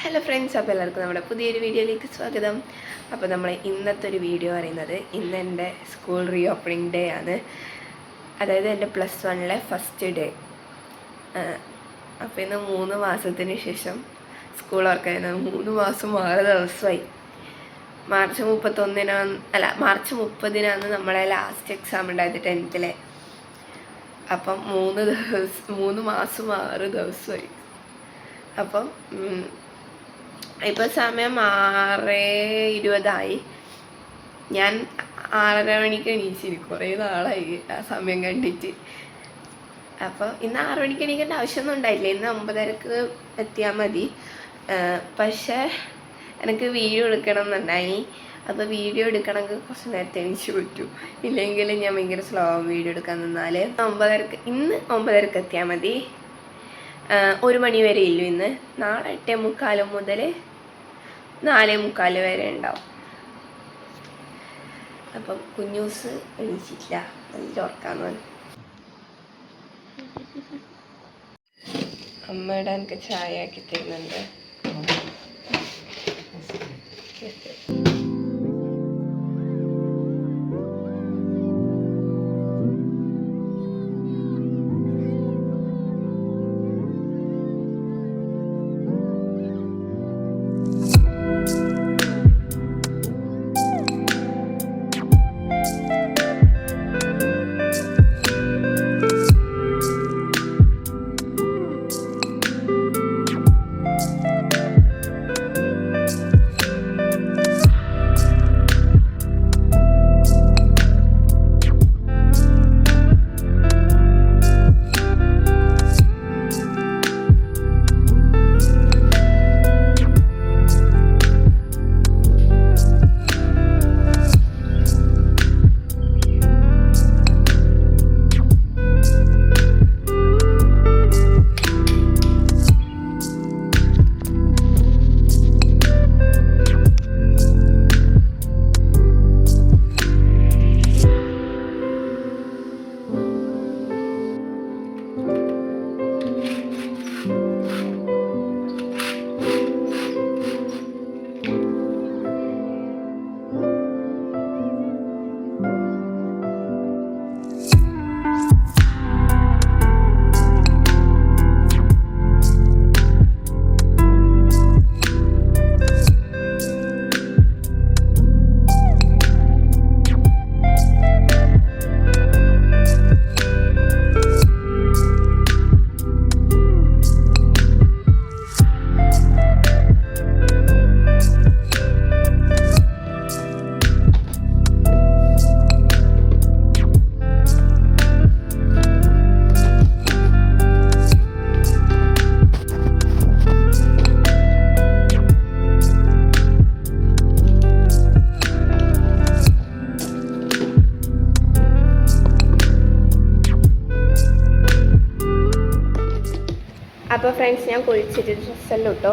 Hello friends, അപ്പോൾ എല്ലാവർക്കും നമ്മുടെ പുതിയൊരു വീഡിയോയിലേക്ക് സ്വാഗതം. അപ്പോൾ നമ്മൾ ഇന്നത്തെ ഒരു വീഡിയോ പറയുന്നത് ഇന്ന് എൻ്റെ സ്കൂൾ റീ ഓപ്പണിംഗ് ഡേ ആണ്. അതായത് എൻ്റെ +1 ഫസ്റ്റ് ഡേ. അപ്പോൾ ഇന്ന് 3 മാസത്തിന് ശേഷം സ്കൂൾ ഓർക്കായിരുന്നു. 3 മാസം 6 ദിവസമായി. മാർച്ച് 30-നാണ് നമ്മളെ ലാസ്റ്റ് എക്സാം ഉണ്ടായത് 10th. അപ്പം 3 മാസം 6 ദിവസമായി. അപ്പം ഇപ്പോൾ സമയം 6:20 ഞാൻ 6:30 മണിക്ക് എണീച്ചിരിക്കും. കുറേ നാളായി ആ സമയം കണ്ടിട്ട്. അപ്പോൾ ഇന്ന് 6 മണിക്ക് എണീക്കേണ്ട ആവശ്യമൊന്നും ഉണ്ടായില്ല. ഇന്ന് 9:30 എത്തിയാൽ മതി. പക്ഷേ എനിക്ക് വീഡിയോ എടുക്കണം എന്നുണ്ടായി. അപ്പോൾ വീഡിയോ എടുക്കണമെങ്കിൽ കുറച്ച് നേരത്തെ എണീച്ച് പറ്റൂ. ഇല്ലെങ്കിൽ ഞാൻ ഭയങ്കര സ്ലോ വീഡിയോ എടുക്കാൻ നിന്നാൽ ഇന്ന് 9:30 എത്തിയാൽ മതി. 1 മണി വരെ ഇല്ലു ഇന്ന്. നാളെ 8:45 മുതൽ 4:45 വരെ ഉണ്ടാവും. അപ്പം കുഞ്ഞൂസ് എണീച്ചിട്ടില്ല, നല്ല ഉറക്കാന്ന്. അമ്മയുടെ എനിക്ക് ചായ ആക്കി തരുന്നുണ്ട്. അപ്പോൾ ഫ്രണ്ട്സ്, ഞാൻ കുളിച്ചിട്ട് ഡ്രസ്സെല്ലാം ഇട്ടോ.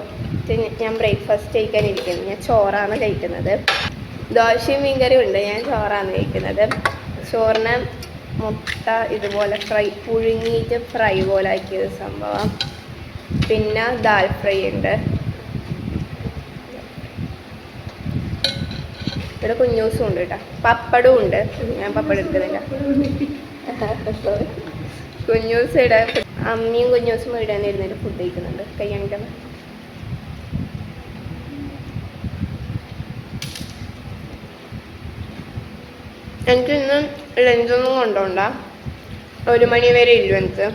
ഞാൻ ബ്രേക്ക്ഫാസ്റ്റ് കഴിക്കാനിരിക്കുന്നു. ഞാൻ ചോറാണ് കഴിക്കുന്നത്. ദോശയും മീൻകറിയും ഉണ്ട്. ഞാൻ ചോറാണ് കഴിക്കുന്നത്. ചോറിന് മുട്ട ഇതുപോലെ പുഴുങ്ങിയിട്ട് ഫ്രൈ പോലെ ആക്കിയത് സംഭവം. പിന്നെ ദാൽ ഫ്രൈ ഉണ്ട്. ഇവിടെ കുഞ്ഞൂസും ഉണ്ട് കേട്ടോ. പപ്പടവും ഉണ്ട്. ഞാൻ പപ്പടം എടുക്കുന്നില്ല. കുഞ്ഞൂസ് ഇവിടെ അമ്മയും കുഞ്ഞൂസും ഇടാനിരുന്നിട്ട് ഫുഡ് കഴിക്കുന്നുണ്ട്. കഴിക്കാനിട്ടാണ്. എനിക്ക് ഇന്ന് ലഞ്ചൊന്നും കൊണ്ടുപോണ്ട. 1 മണി വരെ ഇല്ലു എനിക്ക്.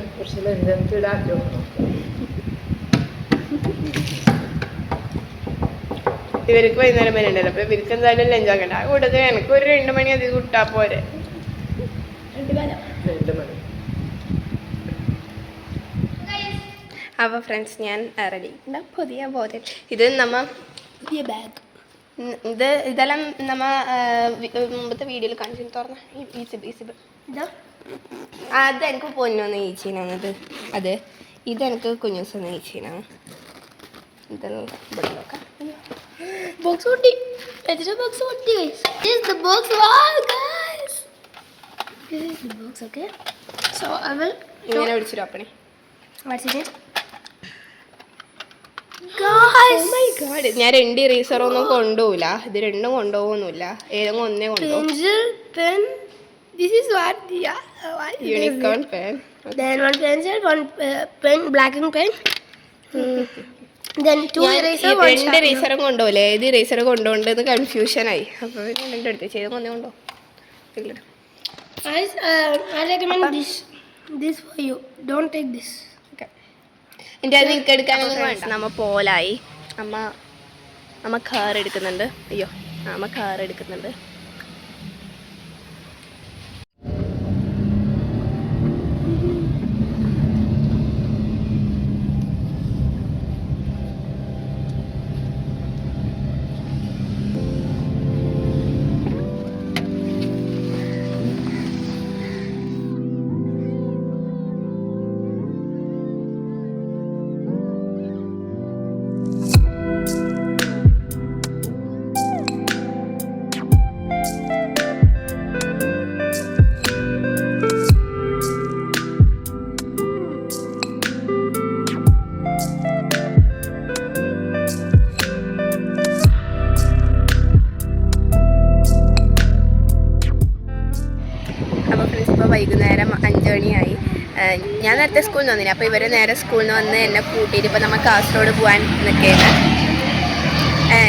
ഇവർക്ക് വൈകുന്നേരം വരെ ഉണ്ടല്ലോ. അപ്പൊ ഇവർക്ക് എന്തായാലും ലഞ്ച് ആക്കണ്ട. കൂട്ടത്തിൽ എനിക്ക് ഒരു 2 മണി അധികം കിട്ടാ പോരെ. അപ്പോൾ ഫ്രണ്ട്സ്, ഞാൻ റെഡി. പുതിയ ബോധം ഇത് പുതിയ ബാഗ്. ഇതെല്ലാം മുമ്പത്തെ വീഡിയോയിൽ കാണിച്ചു തുറന്ന അത് എനിക്ക് പൊന്നൊന്ന് ഈച്ചീനാണത്. ഇതെനിക്ക് കുഞ്ഞൂസൊന്ന് ഈച്ചീനാണ്. ഇതെല്ലാം ഇവിടെ നോക്കാം. Box only. It's a box only, guys. This is the box. Wow, guys. This is the box, okay? So I will. ഇങ്ങനെ പിടിച്ചിട്ട് ഓപ്പണേ. What's it? God. guys. ഞാൻ 2 ഇറേസറൊന്നും കൊണ്ടുപോകില്ല. ഇത് 2 കൊണ്ടുപോകുന്നില്ല. ഏതെങ്കിലും ഒന്നേ കൊണ്ടുപോകും. Pencil, pen. This is what unicorn pen. Then one pencil, one pen, blacking pen. Then 2 eraser, 1 2 ഇറേസറും കൊണ്ടുപോകില്ലേ? ഏത് eraser കൊണ്ടുപോകേണ്ടത് കൺഫ്യൂഷനായി. അപ്പോൾ 2 എടുത്ത് ചെയ്ത് ഒന്നേ കൊണ്ടുപോകും. Guys, I recommend this for you. Don't take this. എൻ്റെ അത് നിങ്ങൾക്ക് എടുക്കാനൊന്നും വേണ്ട. നമ്മ പോലായി. അമ്മ കാർ എടുക്കുന്നുണ്ട്. അയ്യോ, അമ്മ കാർ എടുക്കുന്നുണ്ട്. വൈകുന്നേരം 5 മണിയായി. ഞാൻ നേരത്തെ സ്കൂളിൽ നിന്ന് വന്നില്ല. അപ്പോൾ ഇവർ നേരെ സ്കൂളിൽ നിന്ന് വന്ന് എന്നെ കൂട്ടിയിട്ട് ഇപ്പോൾ നമ്മൾ കാസർഗോഡ് പോകാൻ നിൽക്കുകയാണ്.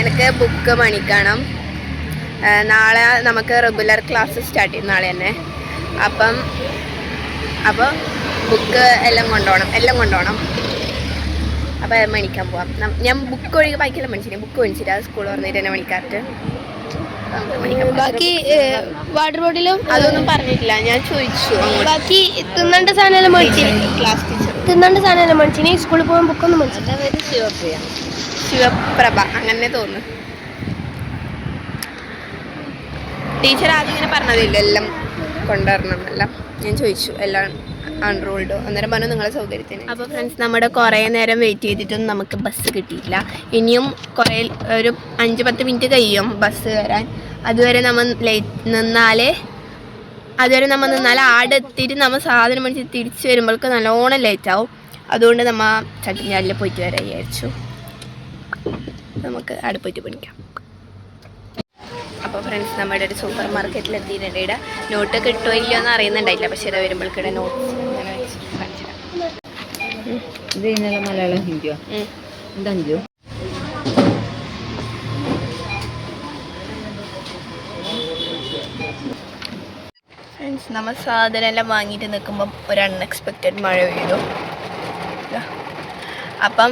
എനിക്ക് ബുക്ക് മേടിക്കണം. നാളെ നമുക്ക് റെഗുലർ ക്ലാസ് സ്റ്റാർട്ട് ചെയ്യും, നാളെ തന്നെ. അപ്പോൾ ബുക്ക് എല്ലാം കൊണ്ടുപോകണം. അപ്പോൾ മേടിക്കാൻ പോവാം. ഞാൻ ബുക്ക് ഒഴികെ ബാക്കിയെല്ലാം മേടിച്ചില്ല. ബുക്ക് മേടിച്ചിട്ട് അത് സ്കൂൾ പറഞ്ഞിട്ട് തന്നെ മേടിക്കാറുണ്ട്. ബാക്കി വാട്ടർ ബോട്ടിലും അതൊന്നും പറഞ്ഞിട്ടില്ല. ഞാൻ ചോദിച്ചു. ബാക്കി തിന്നേണ്ട സാധനം ക്ലാസ് ടീച്ചർ തിന്നേണ്ട സാധനം മേടിച്ചിനി. സ്കൂളിൽ പോകാൻ ബുക്കൊന്നും മേടിച്ചില്ല. ശിവപ്രഭ അങ്ങനെ തോന്നുന്നു. ടീച്ചർ ആദ്യം ഇങ്ങനെ പറഞ്ഞതില്ല എല്ലാം കൊണ്ടുവരണം എല്ലാം. ഞാൻ ചോദിച്ചു എല്ലാം അൺറോൾഡോ. അന്നേരം പറഞ്ഞു നിങ്ങളെ സൗകര്യത്തിന്. അപ്പോൾ ഫ്രണ്ട്സ്, നമ്മുടെ കുറേ നേരം വെയിറ്റ് ചെയ്തിട്ടൊന്നും നമുക്ക് ബസ് കിട്ടിയില്ല. ഇനിയും ഒരു 5-10 മിനിറ്റ് കഴിയും ബസ് വരാൻ. അതുവരെ നമ്മൾ നിന്നാലേ ആടെ എത്തിയിട്ട് നമ്മൾ സാധനം മേടിച്ച് തിരിച്ച് വരുമ്പോഴേക്ക് നല്ലോണം ലേറ്റാവും. അതുകൊണ്ട് നമ്മൾ ചട്ടിഞ്ഞാലിൽ പോയിട്ട് വരാൻ വിചാരിച്ചു. നമുക്ക് അവിടെ പോയിട്ട് പഠിക്കാം. അപ്പോൾ ഫ്രണ്ട്സ്, നമ്മുടെ ഒരു സൂപ്പർ മാർക്കറ്റിൽ എത്തിയിട്ടുണ്ട്. ഇവിടെ നോട്ട് കിട്ടുമോ ഇല്ലയോ എന്ന് അറിയുന്നുണ്ടായില്ല. പക്ഷേ ഇത് വരുമ്പോഴേക്കിടെ നോട്ട്സ് അങ്ങനെ വെച്ച് കാണിച്ചിടാം. ഇത് ഇന്നലെ മലയാളം ഹിന്ദിയോ? എന്തോ ഫ്രണ്ട്സ്, നമ്മൾ സാധനം എല്ലാം വാങ്ങിയിട്ട് നിൽക്കുമ്പം ഒരു അൺഎക്സ്പെക്റ്റഡ് മഴ പെയ്തു. അപ്പം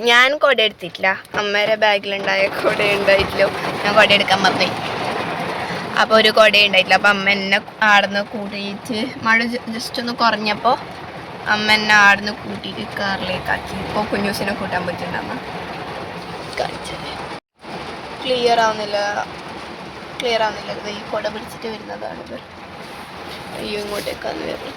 ഞാൻ കുട എടുത്തിട്ടില്ല. അമ്മയുടെ ബാഗിലുണ്ടായ കുട ഉണ്ടായിട്ടില്ല. ഞാൻ കുട എടുക്കാൻ പറഞ്ഞു. അപ്പോൾ ഒരു കുട ഉണ്ടായിട്ടില്ല. അപ്പം അമ്മ എന്നെ ആടുന്ന് കൂട്ടിയിട്ട് മഴ ജസ്റ്റ് ഒന്ന് കുറഞ്ഞപ്പോൾ അമ്മ എന്നെ ആടുന്ന് കൂട്ടിയിട്ട് കാറിലേക്കാക്കി. ഇപ്പോൾ കുഞ്ഞൂസിനെ കൂട്ടാൻ പറ്റുന്നുണ്ട്. അമ്മ കാണിച്ചത് ക്ലിയർ ആവുന്നില്ല. ഈ കുട പിടിച്ചിട്ട് വരുന്നതാണിത്. അയ്യോ, ഇങ്ങോട്ടേക്കാന്ന് വരുന്നത്.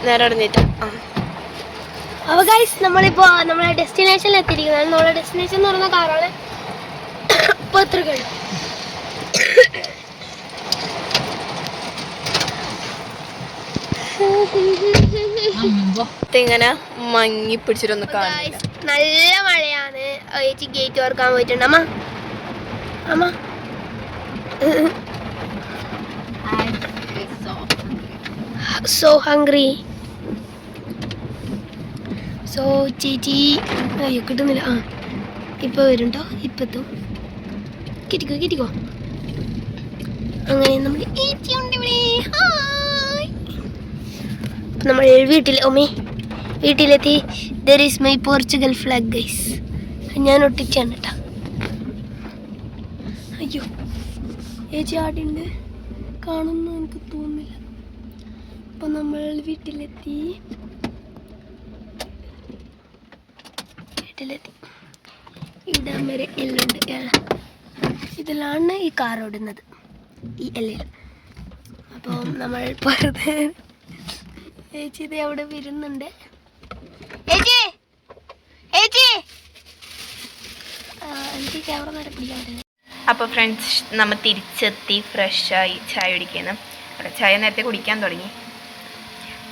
നേരെ അടഞ്ഞിട്ട്. അപ്പോൾ ഗൈസ്, നമ്മളിപ്പോൾ നമ്മളെ ഡെസ്റ്റിനേഷനിൽ എത്തിയിരിക്കുന്നതാണ്. നമ്മളെ ഡെസ്റ്റിനേഷൻ എന്ന് പറയുന്ന കാറാണ് പത്രികൾ. ഇങ്ങനെ മങ്ങി പിടിച്ചിട്ടൊന്ന് കാണില്ല. നല്ല മഴയാണ്. ചേച്ചി ഗേറ്റ് തുറക്കാൻ പോയിട്ടുണ്ട്. അമ്മ so hungry. So ചേച്ചി അയ്യോ കിട്ടുന്നില്ല. ഇപ്പോൾ വരും കേട്ടോ. ഇപ്പം എത്തും. കിട്ടിക്കോ. അങ്ങനെ നമ്മൾ ചേച്ചി ഉണ്ട് ഇവിടെ. നമ്മൾ വീട്ടിലെത്തി. There is my Portugal flag guys. ഞാൻ ഒട്ടിച്ചാണ് കേട്ടോ. അയ്യോ, ചേച്ചി ആടുണ്ട്. കാണുന്നു എനിക്ക് തോന്നുന്നില്ല. അപ്പം നമ്മൾ വീട്ടിലെത്തി. ഇവിടം വരെ എല്ലുണ്ട്. ഇതിലാണ് ഈ കാർ ഓടുന്നത്, ഈ എല്ലിൽ. അപ്പം നമ്മൾ പുറത്ത് ചേച്ചി ഇത് അവിടെ വരുന്നുണ്ട്. ക്യാമറ നേരെ പിടിക്കാൻ പറ്റുന്നത്. അപ്പോൾ ഫ്രണ്ട്സ് നമ്മൾ തിരിച്ചെത്തി ഫ്രഷായി ചായ കുടിക്കണം. ചായ നേരത്തെ കുടിക്കാൻ തുടങ്ങി.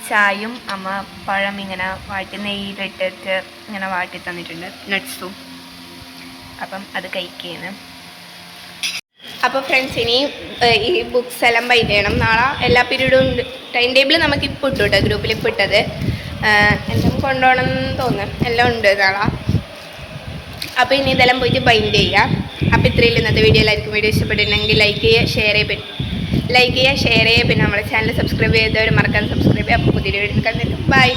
ചായയും അമ്മ പഴം ഇങ്ങനെ വാട്ടി നെയ്യിലിട്ടിട്ട് ഇങ്ങനെ വാട്ടി തന്നിട്ടുണ്ട്, നട്ട്സും. അപ്പം അത് കഴിക്കുകയാണ്. അപ്പോൾ ഫ്രണ്ട്സ് ഇനി ഈ ബുക്സ് എല്ലാം ബൈ ചെയ്യണം. നാളെ എല്ലാ പീരീഡും ഉണ്ട്. ടൈം ടേബിൾ നമുക്ക് ഇപ്പോൾ ഇട്ടു കേട്ടോ, ഗ്രൂപ്പിൽ ഇപ്പോൾ ഇട്ടത്. എല്ലാം കൊണ്ടുപോകണം എന്ന് തോന്നുന്നു, എല്ലാം ഉണ്ട് നാളെ. അപ്പോൾ ഇനി ഇതെല്ലാം പോയിട്ട് ബൈൻഡ് ചെയ്യാം. അപ്പോൾ ഇത്രയും ഇന്നത്തെ വീഡിയോ. വീഡിയോ ഇഷ്ടപ്പെട്ടിട്ടുണ്ടെങ്കിൽ ലൈക്ക് ചെയ്യുക, ഷെയർ ചെയ്യുക, പിന്നെ നമ്മുടെ ചാനൽ സബ്സ്ക്രൈബ് ചെയ്തവർ മറക്കാൻ സബ്സ്ക്രൈബ് ചെയ്യുക. അപ്പോൾ പുതിയ വീഡിയോ കാണുന്നതിന് ബൈ.